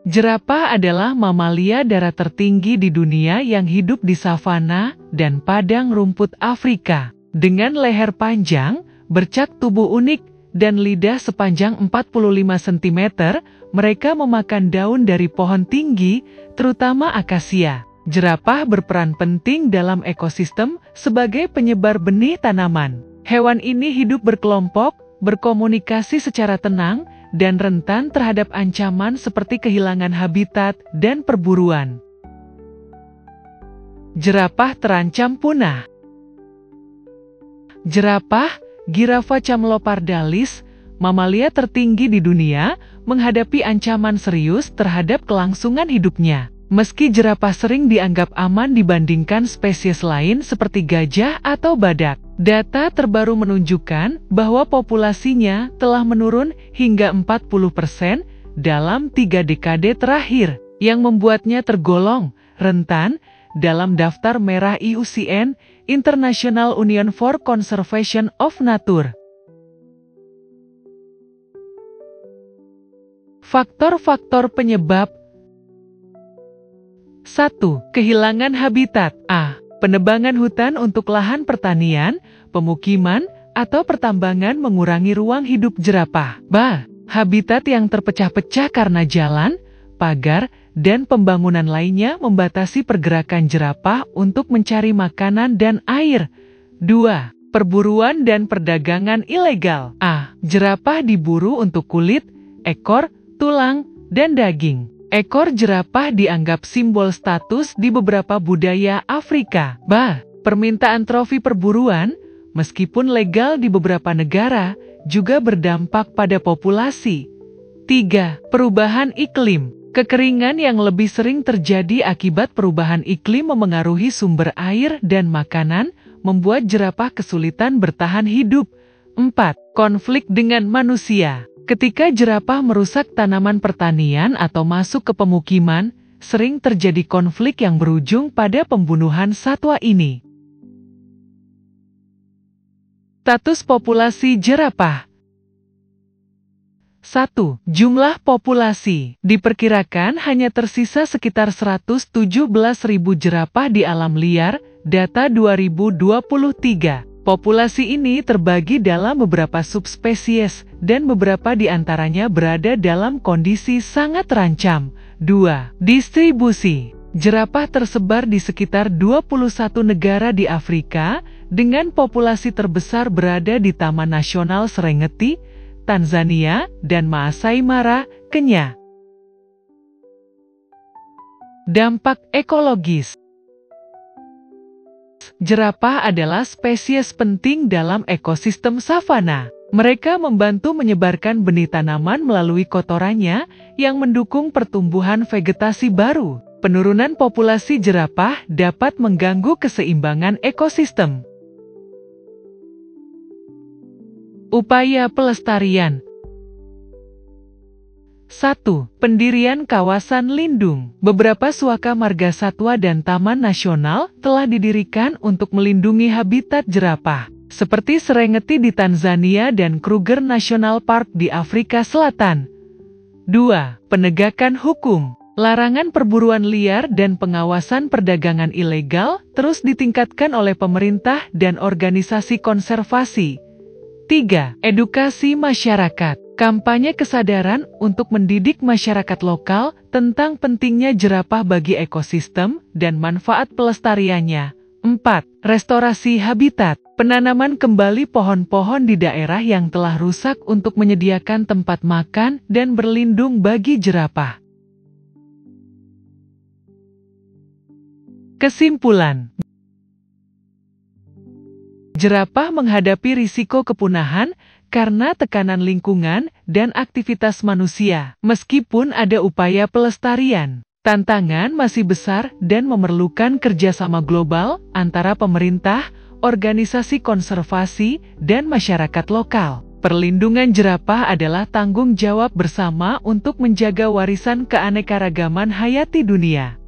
Jerapah adalah mamalia darat tertinggi di dunia yang hidup di savana dan padang rumput Afrika. Dengan leher panjang, bercak tubuh unik, dan lidah sepanjang 45 cm, mereka memakan daun dari pohon tinggi, terutama akasia. Jerapah berperan penting dalam ekosistem sebagai penyebar benih tanaman. Hewan ini hidup berkelompok, berkomunikasi secara tenang, dan rentan terhadap ancaman seperti kehilangan habitat dan perburuan. Jerapah terancam punah. Jerapah, Girafa camelopardalis, mamalia tertinggi di dunia, menghadapi ancaman serius terhadap kelangsungan hidupnya. Meski jerapah sering dianggap aman dibandingkan spesies lain seperti gajah atau badak, data terbaru menunjukkan bahwa populasinya telah menurun hingga 40% dalam 3 dekade terakhir, yang membuatnya tergolong rentan dalam daftar merah IUCN, International Union for Conservation of Nature. Faktor-faktor penyebab. 1. Kehilangan habitat. A. Penebangan hutan untuk lahan pertanian, pemukiman, atau pertambangan mengurangi ruang hidup jerapah. B. Habitat yang terpecah-pecah karena jalan, pagar, dan pembangunan lainnya membatasi pergerakan jerapah untuk mencari makanan dan air. 2. Perburuan dan perdagangan ilegal. A. Jerapah diburu untuk kulit, ekor, tulang, dan daging. Ekor jerapah dianggap simbol status di beberapa budaya Afrika. B. Permintaan trofi perburuan, meskipun legal di beberapa negara, juga berdampak pada populasi. 3. Perubahan iklim. Kekeringan yang lebih sering terjadi akibat perubahan iklim memengaruhi sumber air dan makanan, membuat jerapah kesulitan bertahan hidup. 4. Konflik dengan manusia. Ketika jerapah merusak tanaman pertanian atau masuk ke pemukiman, sering terjadi konflik yang berujung pada pembunuhan satwa ini. Status populasi jerapah. 1. Jumlah populasi. Diperkirakan hanya tersisa sekitar 117.000 jerapah di alam liar, data 2023. Populasi ini terbagi dalam beberapa subspesies, dan beberapa di antaranya berada dalam kondisi sangat terancam. 2. Distribusi. Jerapah tersebar di sekitar 21 negara di Afrika, dengan populasi terbesar berada di Taman Nasional Serengeti, Tanzania, dan Maasai Mara, Kenya. Dampak ekologis. Jerapah adalah spesies penting dalam ekosistem savana. Mereka membantu menyebarkan benih tanaman melalui kotorannya yang mendukung pertumbuhan vegetasi baru. Penurunan populasi jerapah dapat mengganggu keseimbangan ekosistem. Upaya pelestarian. 1. Pendirian kawasan lindung. Beberapa suaka marga satwa dan taman nasional telah didirikan untuk melindungi habitat jerapah, seperti Serengeti di Tanzania dan Kruger National Park di Afrika Selatan. 2. Penegakan hukum. Larangan perburuan liar dan pengawasan perdagangan ilegal terus ditingkatkan oleh pemerintah dan organisasi konservasi. 3. Edukasi masyarakat. Kampanye kesadaran untuk mendidik masyarakat lokal tentang pentingnya jerapah bagi ekosistem dan manfaat pelestariannya. 4. Restorasi habitat. Penanaman kembali pohon-pohon di daerah yang telah rusak untuk menyediakan tempat makan dan berlindung bagi jerapah. Kesimpulan. Jerapah menghadapi risiko kepunahan karena tekanan lingkungan dan aktivitas manusia. Meskipun ada upaya pelestarian, tantangan masih besar dan memerlukan kerjasama global antara pemerintah, organisasi konservasi, dan masyarakat lokal. Perlindungan jerapah adalah tanggung jawab bersama untuk menjaga warisan keanekaragaman hayati dunia.